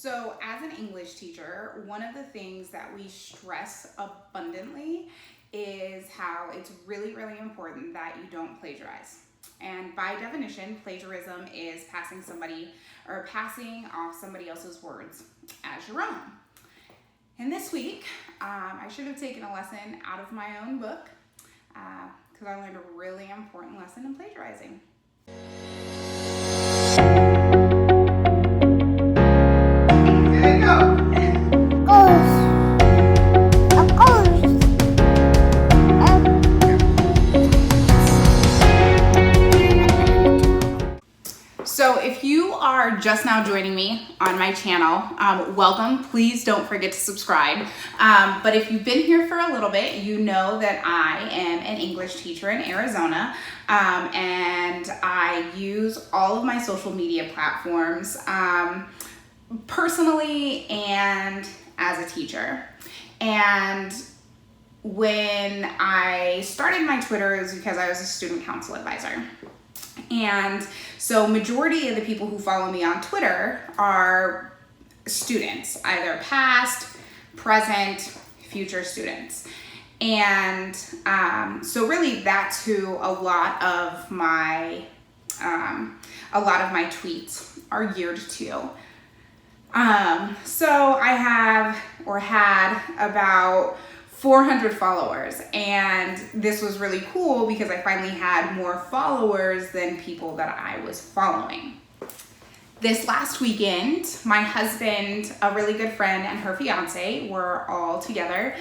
So as an English teacher, one of the things that we stress abundantly is how it's really, really important that you don't plagiarize. And by definition, plagiarism is passing off somebody else's words as your own. And this week, I should have taken a lesson out of my own book because I learned a really important lesson in plagiarizing. So if you are just now joining me on my channel, welcome. Please don't forget to subscribe. But if you've been here for a little bit, you know that I am an English teacher in Arizona, and I use all of my social media platforms personally and as a teacher. And when I started my Twitter, it was because I was a student council advisor. And so majority of the people who follow me on Twitter are students, either past, present, future students. And so really that's who a lot of my tweets are geared to. So I have or had about 400 followers, and this was really cool because I finally had more followers than people that I was following. This last weekend, my husband, a really good friend, and her fiance were all together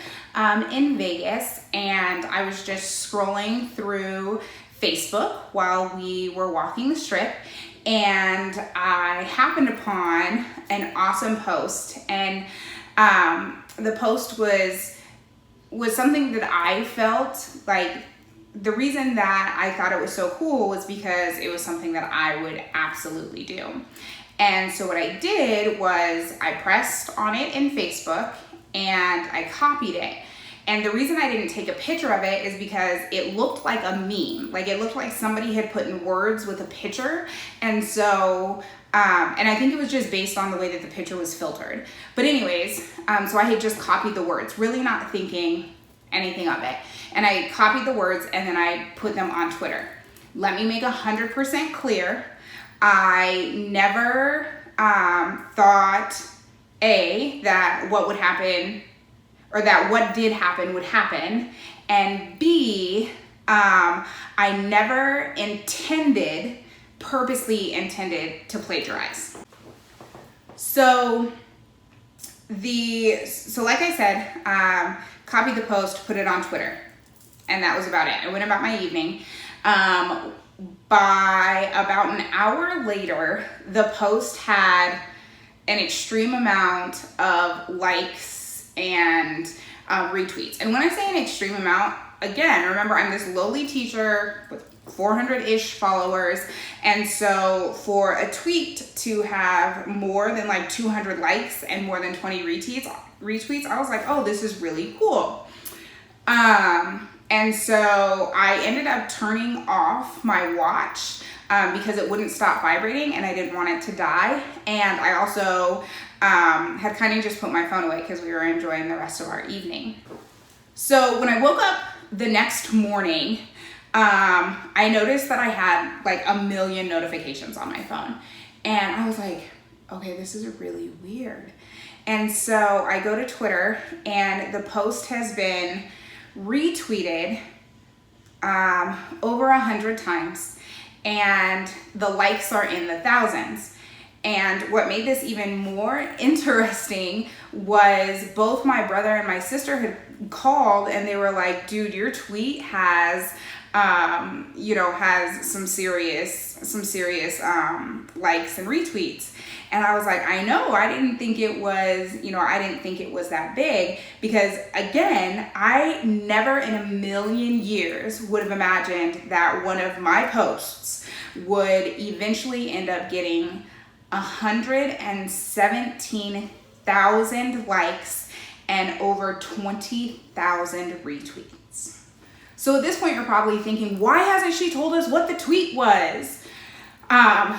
in Vegas, and I was just scrolling through Facebook while we were walking the strip, and I happened upon an awesome post, and the post was something that I felt like the reason that I thought it was so cool was because it was something that I would absolutely do. And so what I did was I pressed on it in Facebook and I copied it. And the reason I didn't take a picture of it is because it looked like a meme. Like it looked like somebody had put in words with a picture. And so and I think it was just based on the way that the picture was filtered. But anyways, so I had just copied the words, really not thinking anything of it. And I copied the words and then I put them on Twitter. Let me make 100% clear. I never thought, that what would happen or that what did happen would happen. And B, I never purposely intended to plagiarize. So like I said, copied the post, put it on Twitter, and that was about it. I went about my evening. By about an hour later, the post had an extreme amount of likes and retweets. And when I say an extreme amount, again, remember I'm this lowly teacher with 400-ish followers, and so for a tweet to have more than like 200 likes and more than 20 retweets, I was like, oh, this is really cool. And so I ended up turning off my watch because it wouldn't stop vibrating and I didn't want it to die. And I also had kind of just put my phone away because we were enjoying the rest of our evening. So when I woke up the next morning, I noticed that I had like 1 million notifications on my phone. And I was like, okay, this is really weird. And so I go to Twitter and the post has been retweeted over 100 times. And the likes are in the thousands. And what made this even more interesting was both my brother and my sister had called and they were like, dude, your tweet has some serious likes and retweets. And I was like, I know, I didn't think it was that big because again, I never in a million years would have imagined that one of my posts would eventually end up getting 117,000 likes and over 20,000 retweets. So at this point, you're probably thinking, why hasn't she told us what the tweet was?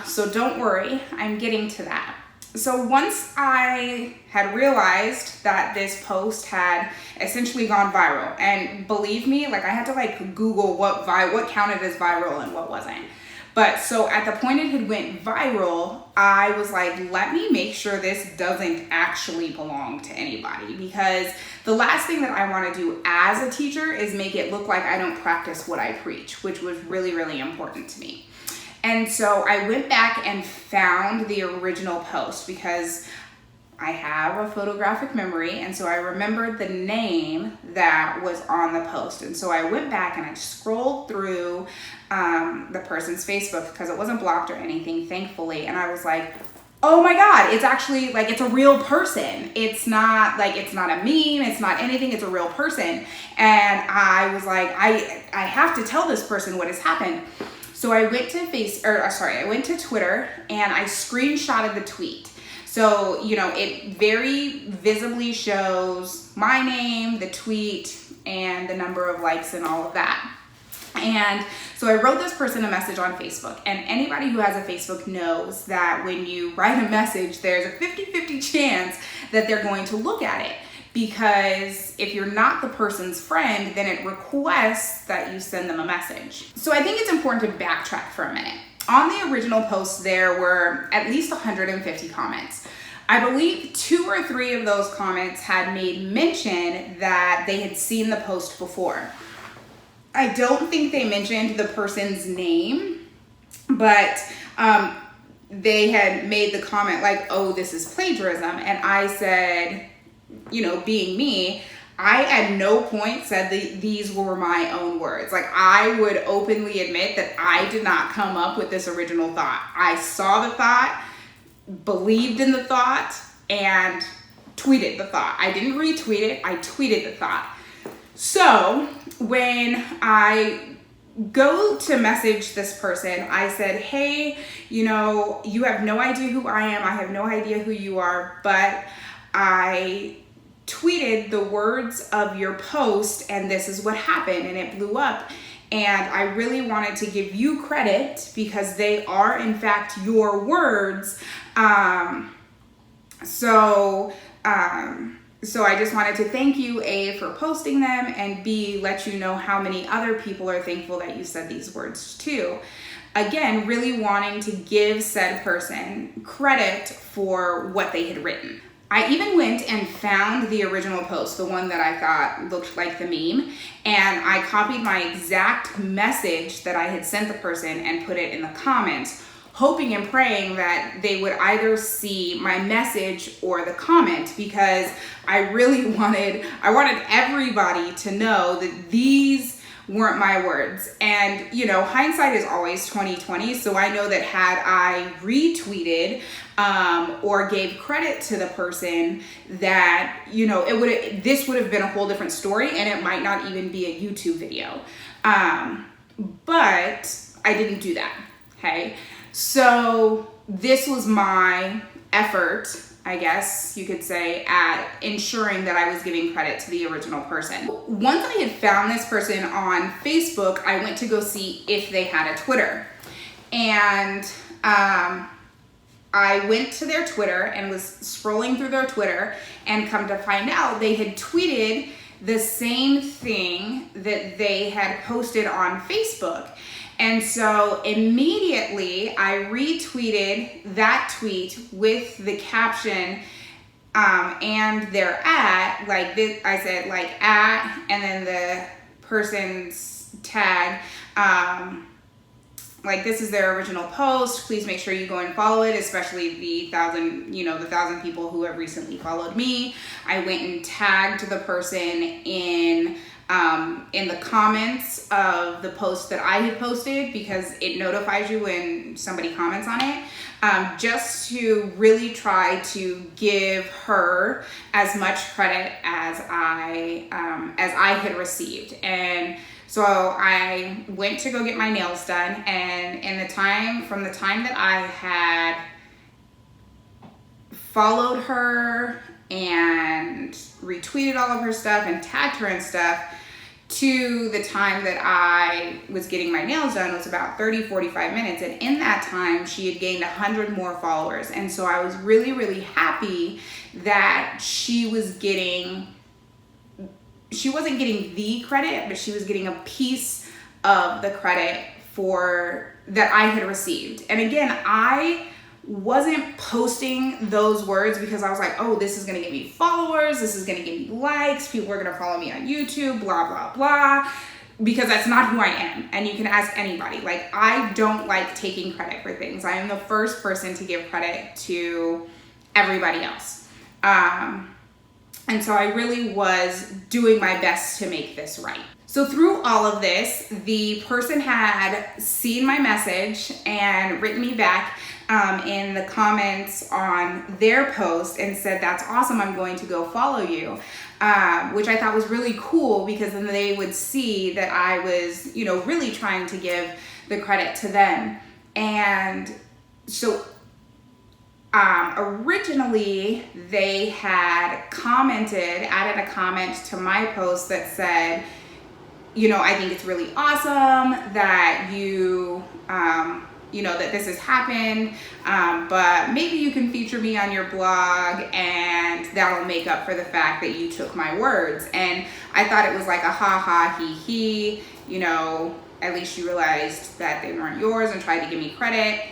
So don't worry, I'm getting to that. So once I had realized that this post had essentially gone viral, and believe me, like I had to like Google what counted as viral and what wasn't. But so at the point it had went viral, I was like, let me make sure this doesn't actually belong to anybody, because the last thing that I want to do as a teacher is make it look like I don't practice what I preach, which was really, really important to me. And so I went back and found the original post because I have a photographic memory, and so I remembered the name that was on the post. And so I went back and I scrolled through the person's Facebook, because it wasn't blocked or anything, thankfully, and I was like, oh my God, it's actually like, it's a real person. It's not like, it's not a meme, it's not anything, it's a real person. And I was like, I have to tell this person what has happened. So I went to I went to Twitter and I screenshotted the tweet. So, you know, it very visibly shows my name, the tweet, and the number of likes and all of that. And so I wrote this person a message on Facebook, and anybody who has a Facebook knows that when you write a message, there's a 50-50 chance that they're going to look at it. Because if you're not the person's friend, then it requests that you send them a message. So I think it's important to backtrack for a minute. On the original post, there were at least 150 comments. I believe 2 or 3 of those comments had made mention that they had seen the post before. I don't think they mentioned the person's name, but they had made the comment like, oh, this is plagiarism. And I said, you know, being me, I at no point said that these were my own words. Like, I would openly admit that I did not come up with this original thought. I saw the thought, believed in the thought, and tweeted the thought. I didn't retweet it, I tweeted the thought. So when I go to message this person, I said, hey, you know, you have no idea who I am. I have no idea who you are, but I tweeted the words of your post and this is what happened, and it blew up. And I really wanted to give you credit because they are in fact your words. So I just wanted to thank you, A, for posting them, and B, let you know how many other people are thankful that you said these words too. Again, really wanting to give said person credit for what they had written. I even went and found the original post, the one that I thought looked like the meme, and I copied my exact message that I had sent the person and put it in the comments, hoping and praying that they would either see my message or the comment, because I wanted everybody to know that these weren't my words. And, you know, hindsight is always 20/20. So I know that had I retweeted or gave credit to the person, that, you know, this would have been a whole different story, and it might not even be a YouTube video. But I didn't do that. Okay. So this was my effort, I guess you could say, at ensuring that I was giving credit to the original person. Once I had found this person on Facebook, I went to go see if they had a Twitter. And I went to their Twitter and was scrolling through their Twitter, and come to find out they had tweeted the same thing that they had posted on Facebook. And so immediately I retweeted that tweet with the caption and their @ like this. I said like @ and then the person's tag, like, this is their original post. Please make sure you go and follow it, especially the 1,000 people who have recently followed me. I went and tagged the person in the comments of the post that I had posted, because it notifies you when somebody comments on it, just to really try to give her as much credit as I had received. And so I went to go get my nails done, and from the time that I had followed her and retweeted all of her stuff and tagged her and stuff, to the time that I was getting my nails done was about 30-45 minutes. And in that time, she had gained 100 more followers. And so I was really, really happy that she wasn't getting the credit, but she was getting a piece of the credit for that I had received. And again, I wasn't posting those words because I was like, oh, this is gonna get me followers, this is gonna get me likes, people are gonna follow me on YouTube, blah, blah, blah, because that's not who I am. And you can ask anybody. Like, I don't like taking credit for things. I am the first person to give credit to everybody else. And so I really was doing my best to make this right. So through all of this, the person had seen my message and written me back in the comments on their post and said, that's awesome, I'm going to go follow you, which I thought was really cool, because then they would see that I was, really trying to give the credit to them. And so originally they had added a comment to my post that said, I think it's really awesome that you, that this has happened, but maybe you can feature me on your blog and that'll make up for the fact that you took my words. And I thought it was like a ha ha he, at least you realized that they weren't yours and tried to give me credit.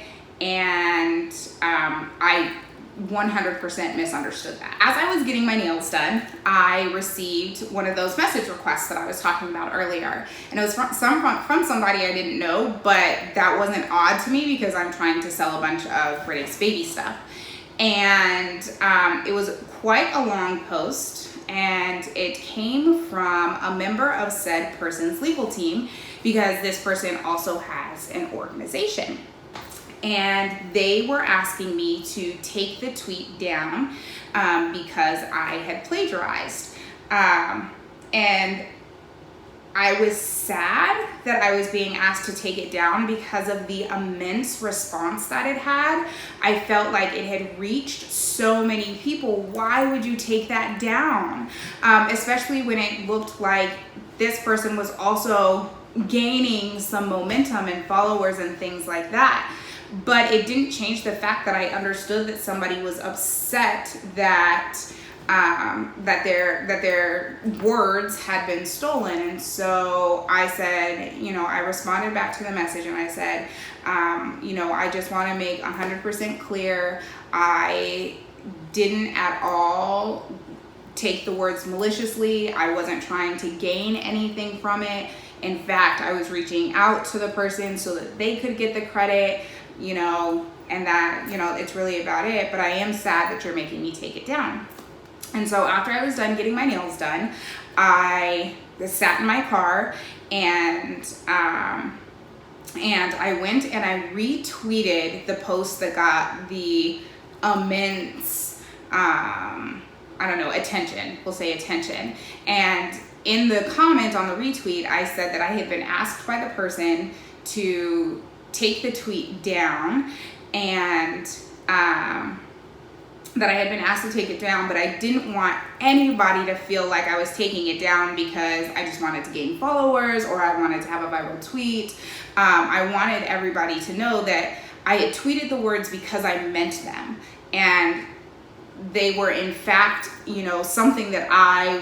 And I 100% misunderstood that. As I was getting my nails done, I received one of those message requests that I was talking about earlier. And it was from somebody I didn't know, but that wasn't odd to me because I'm trying to sell a bunch of British baby stuff. And it was quite a long post, and it came from a member of said person's legal team, because this person also has an organization. And they were asking me to take the tweet down because I had plagiarized. And I was sad that I was being asked to take it down because of the immense response that it had. I felt like it had reached so many people. Why would you take that down? Especially when it looked like this person was also gaining some momentum and followers and things like that. But it didn't change the fact that I understood that somebody was upset that their words had been stolen. And so I said, I responded back to the message and I said, I just want to make 100% clear, I didn't at all take the words maliciously. I wasn't trying to gain anything from it. In fact, I was reaching out to the person so that they could get the credit, and that, it's really about it. But I am sad that you're making me take it down. And so after I was done getting my nails done, I sat in my car and I went and I retweeted the post that got the immense, attention. We'll say attention. And in the comment on the retweet, I said that I had been asked by the person to take the tweet down, and that I had been asked to take it down, but I didn't want anybody to feel like I was taking it down because I just wanted to gain followers or I wanted to have a viral tweet. I wanted everybody to know that I had tweeted the words because I meant them, and they were in fact, something that I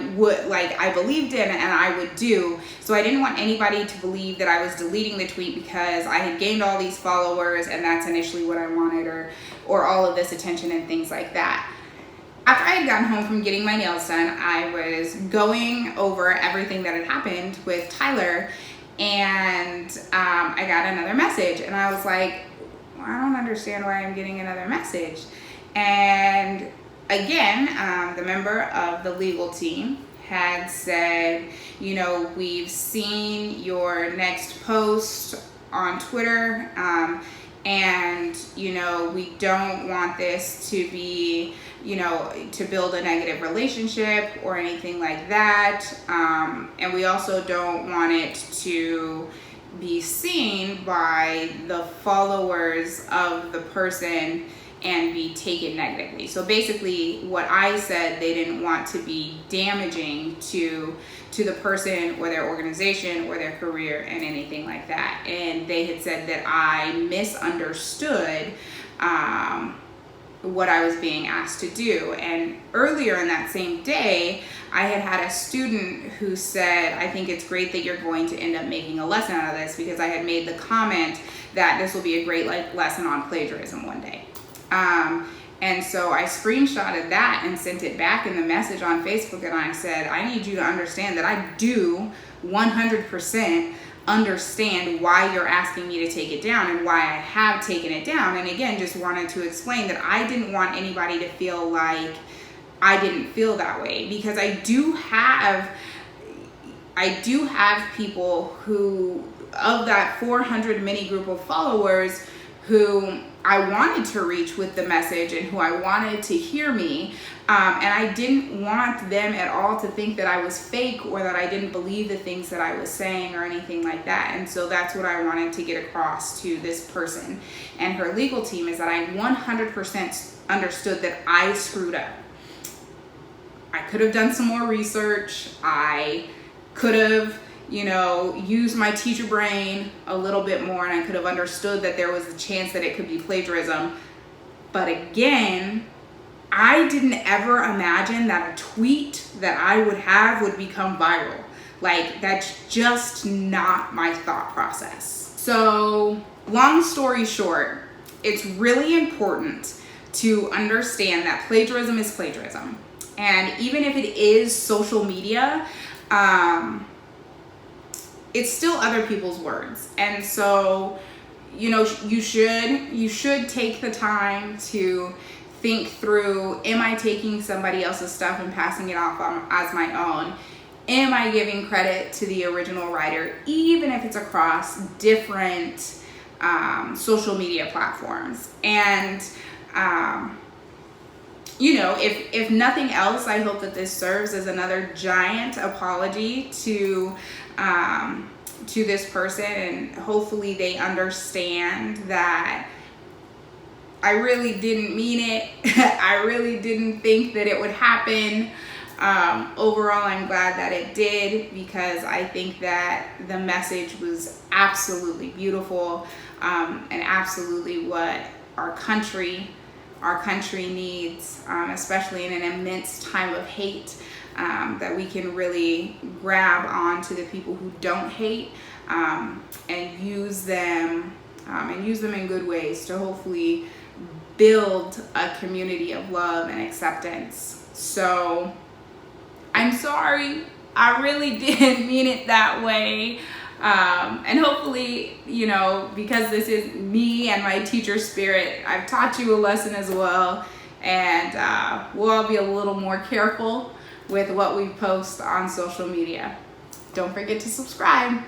believed in and I would do. So I didn't want anybody to believe that I was deleting the tweet because I had gained all these followers and that's initially what I wanted, or all of this attention and things like that. After I had gotten home from getting my nails done, I was going over everything that had happened with Tyler, and I got another message, and I was like, I don't understand why I'm getting another message. And again, the member of the legal team had said, we've seen your next post on Twitter, and, we don't want this to be, to build a negative relationship or anything like that. And we also don't want it to be seen by the followers of the person and be taken negatively. So basically what I said, they didn't want to be damaging to the person or their organization or their career and anything like that. And they had said that I misunderstood what I was being asked to do. And earlier in that same day, I had a student who said, I think it's great that you're going to end up making a lesson out of this, because I had made the comment that this will be a great lesson on plagiarism one day. And so I screenshotted that and sent it back in the message on Facebook, and I said, I need you to understand that I do 100% understand why you're asking me to take it down and why I have taken it down. And again, just wanted to explain that I didn't want anybody to feel like I didn't feel that way, because I do have people who, of that 400 mini group of followers, who I wanted to reach with the message and who I wanted to hear me. And I didn't want them at all to think that I was fake or that I didn't believe the things that I was saying or anything like that. And so that's what I wanted to get across to this person and her legal team, is that I 100% understood that I screwed up. I could have done some more research. I could have, use my teacher brain a little bit more, and I could have understood that there was a chance that it could be plagiarism. But again, I didn't ever imagine that a tweet that I would have would become viral. Like, that's just not my thought process. So, long story short, it's really important to understand that plagiarism is plagiarism. And even if it is social media, it's still other people's words. And so, you should take the time to think through, am I taking somebody else's stuff and passing it off as my own? Am I giving credit to the original writer, even if it's across different social media platforms? And, if nothing else, I hope that this serves as another giant apology to this person, and hopefully they understand that I really didn't mean it. I really didn't think that it would happen. Overall, I'm glad that it did, because I think that the message was absolutely beautiful, and absolutely what our country needs, especially in an immense time of hate, that we can really grab onto the people who don't hate, and use them in good ways to hopefully build a community of love and acceptance. So I'm sorry, I really didn't mean it that way. And hopefully, because this is me and my teacher spirit, I've taught you a lesson as well. And we'll all be a little more careful with what we post on social media. Don't forget to subscribe.